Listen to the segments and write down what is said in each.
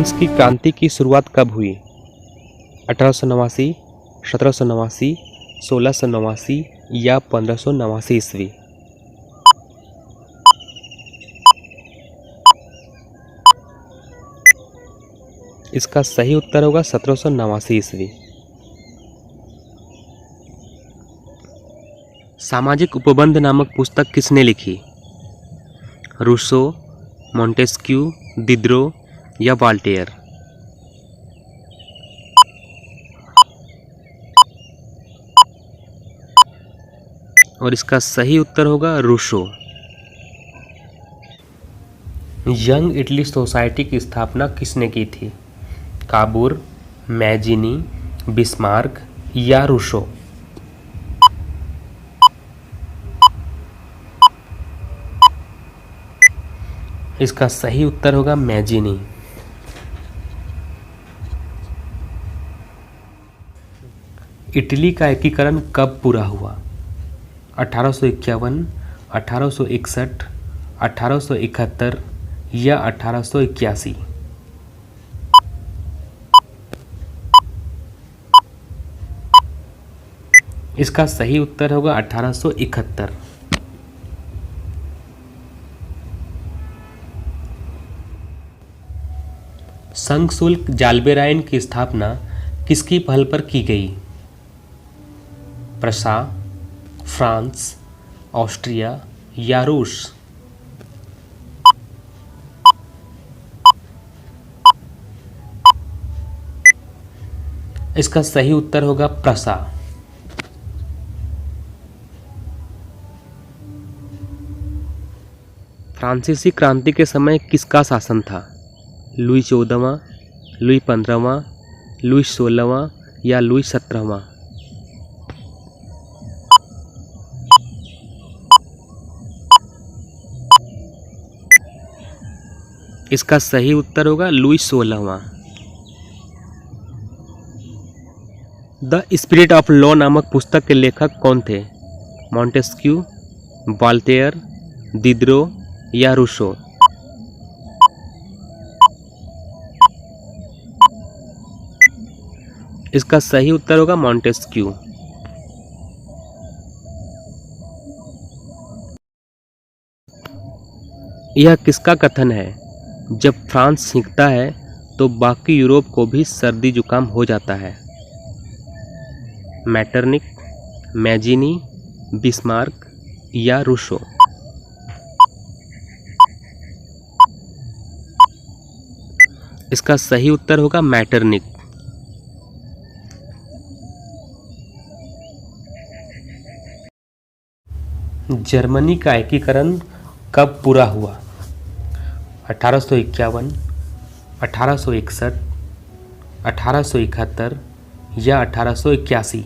France की क्रांति की शुरुआत कब हुई? 1889, 1789, 1689 या 1589 ईस्वी? इसका सही उत्तर होगा 1789 ईस्वी। सामाजिक उपबंध नामक पुस्तक किसने लिखी? रूसो, मोंटेस्क्यू, दिद्रो या वॉल्टेयर? और इसका सही उत्तर होगा रूसो। यंग इटली सोसाइटी की स्थापना किसने की थी? काबूर, मैजिनी, बिस्मार्क या रूसो? इसका सही उत्तर होगा मैजिनी। इटली का एकीकरण कब पूरा हुआ? 1851, 1861, 1871 या 1881? इसका सही उत्तर होगा 1871। संघ शुल्क जाल्बेराइन की स्थापना किसकी पहल पर की गई? प्रशा, फ्रांस, ऑस्ट्रिया या रूस? इसका सही उत्तर होगा प्रशा। फ्रांसीसी क्रांति के समय किसका शासन था? लुई 14वां, लुई 15वां, लुई 16वां या लुई 17वां? इसका सही उत्तर होगा लुई 16वां। द स्पिरिट ऑफ लॉ नामक पुस्तक के लेखक कौन थे? मोंटेस्क्यू, वॉल्टेयर, दिद्रो या रूसो? इसका सही उत्तर होगा मोंटेस्क्यू। यह किसका कथन है? जब फ्रांस सीखता है तो बाकी यूरोप को भी सर्दी जुकाम हो जाता है। मैटरनिक, मैजिनी, बिस्मार्क या रूसो? इसका सही उत्तर होगा मैटरनिक। जर्मनी का एकीकरण कब पूरा हुआ? 1851, 1861, 1871 या 1881?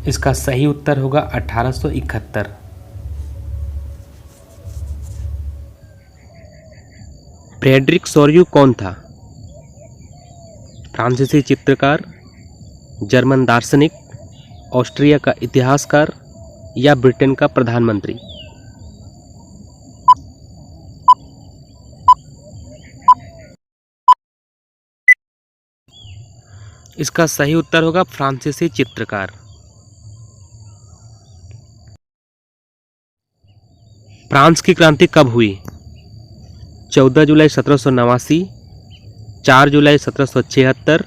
इसका सही उत्तर होगा 1871। फ्रेडरिक सोर्यू कौन था? फ्रांसीसी चित्रकार, जर्मन दार्शनिक, ऑस्ट्रिया का इतिहासकार या ब्रिटेन का प्रधानमंत्री? इसका सही उत्तर होगा फ्रांसीसी चित्रकार। फ्रांस की क्रांति कब हुई? 14 जुलाई 1789, 4 जुलाई 1776,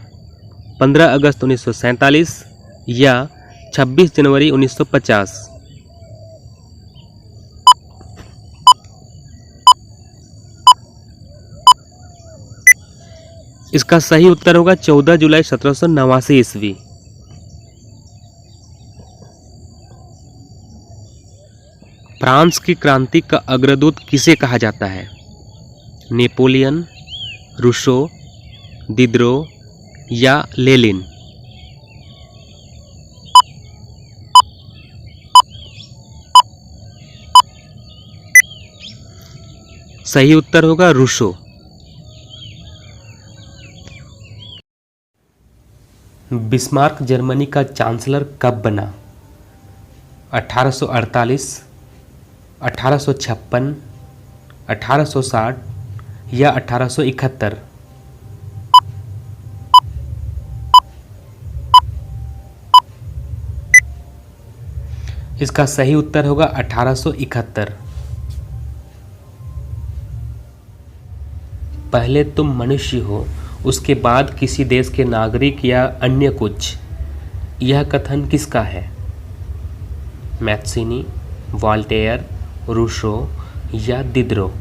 15 अगस्त 1947 या 26 जनवरी 1950? इसका सही उत्तर होगा 14 जुलाई 1789 ईस्वी। फ्रांस की क्रांति का अग्रदूत किसे कहा जाता है? नेपोलियन, रूसो, दिद्रो या लेनिन? सही उत्तर होगा रूसो। बिस्मार्क जर्मनी का चांसलर कब बना? 1848, 1856, 1860 या 1871? इसका सही उत्तर होगा 1871। पहले तुम मनुष्य हो, उसके बाद किसी देश के नागरिक या अन्य कुछ, यह कथन किसका है? मैथ्सिनी, वॉल्टेयर, रूसो या दिदरो?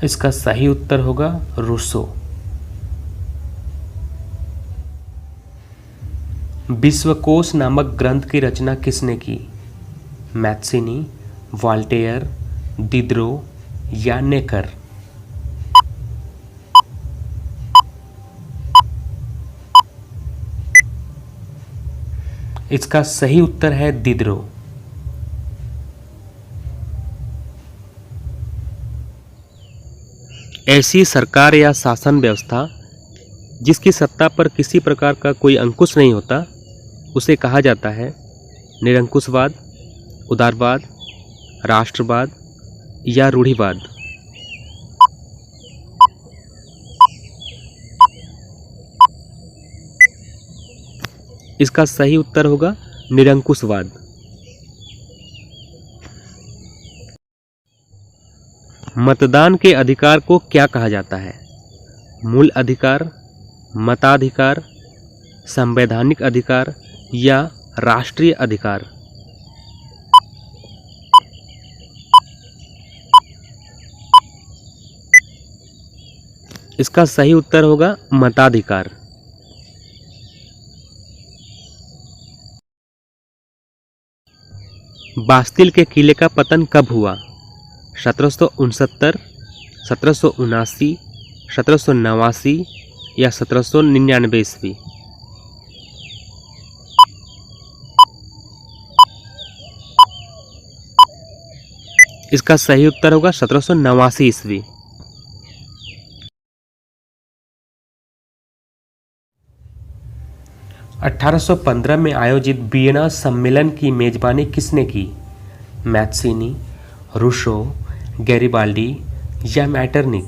इसका सही उत्तर होगा रूसो। विश्वकोश नामक ग्रंथ की रचना किसने की? मैथ्सिनी, वॉल्टेयर, दिदरो या नेकर? इसका सही उत्तर है दिदरो। ऐसी सरकार या शासन व्यवस्था जिसकी सत्ता पर किसी प्रकार का कोई अंकुश नहीं होता, उसे कहा जाता है निरंकुशवाद, उदारवाद, राष्ट्रवाद या रूढ़िवाद? इसका सही उत्तर होगा निरंकुशवाद। मतदान के अधिकार को क्या कहा जाता है? मूल अधिकार, मताधिकार, संवैधानिक अधिकार या राष्ट्रीय अधिकार? इसका सही उत्तर होगा मताधिकार। बास्तिल के किले का पतन कब हुआ? 1769, 1779, 1789 या 1799 ईस्वी? इसका सही उत्तर होगा 1789 ईस्वी। अठारह में आयोजित वियना सम्मेलन की मेजबानी किसने की? मैथ्सिनी, रूसो, गैरिबाल्डी या मैटरनिक?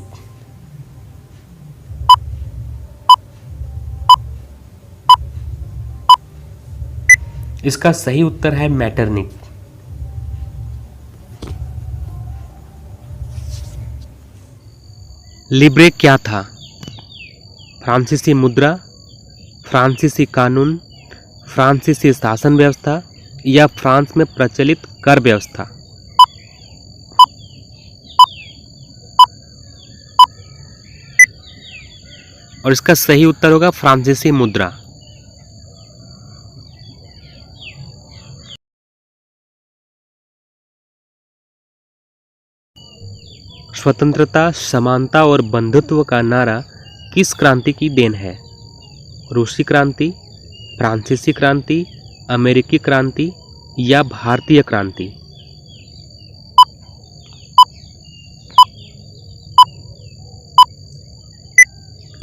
इसका सही उत्तर है मैटरनिक। लिब्रे क्या था? फ्रांसीसी मुद्रा, फ्रांसीसी कानून, फ्रांसीसी शासन व्यवस्था या फ्रांस में प्रचलित कर व्यवस्था? और इसका सही उत्तर होगा फ्रांसीसी मुद्रा। स्वतंत्रता, समानता और बंधुत्व का नारा किस क्रांति की देन है? रूसी क्रांति, फ्रांसीसी क्रांति, अमेरिकी क्रांति या भारतीय क्रांति?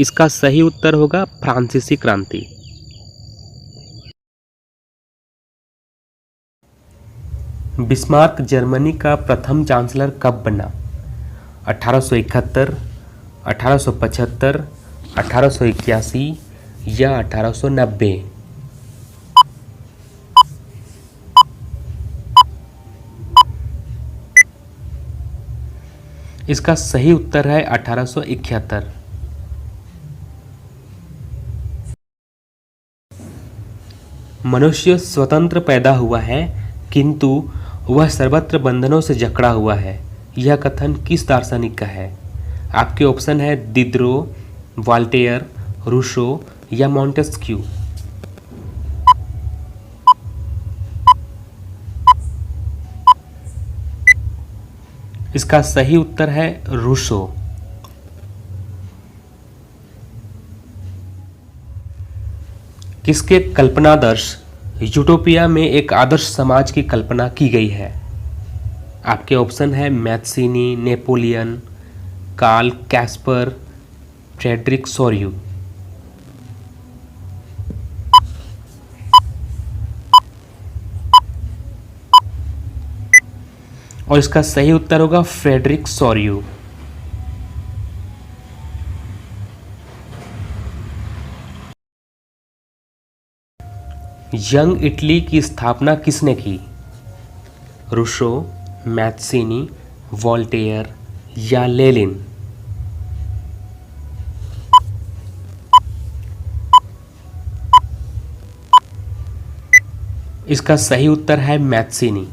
इसका सही उत्तर होगा फ्रांसीसी क्रांति। बिस्मार्क जर्मनी का प्रथम चांसलर कब बना? 1871, 1875, 1881 या 1890? इसका सही उत्तर है 1871। मनुष्य स्वतंत्र पैदा हुआ है, किंतु वह सर्वत्र बंधनों से जकड़ा हुआ है, यह कथन किस दार्शनिक का है? आपके ऑप्शन है दिदरो, वॉल्टेयर, रूसो या मॉन्टेस्क्यू। इसका सही उत्तर है रूसो। किसके कल्पनादर्श यूटोपिया में एक आदर्श समाज की कल्पना की गई है? आपके ऑप्शन है मैथ्सिनी, नेपोलियन, कार्ल कैस्पर, फ्रेडरिक सोर्यू। और इसका सही उत्तर होगा फ्रेडरिक सोरियो। यंग इटली की स्थापना किसने की? रूसो, मैत्सिनी, वोल्टेयर या लेनिन? इसका सही उत्तर है मैत्सिनी।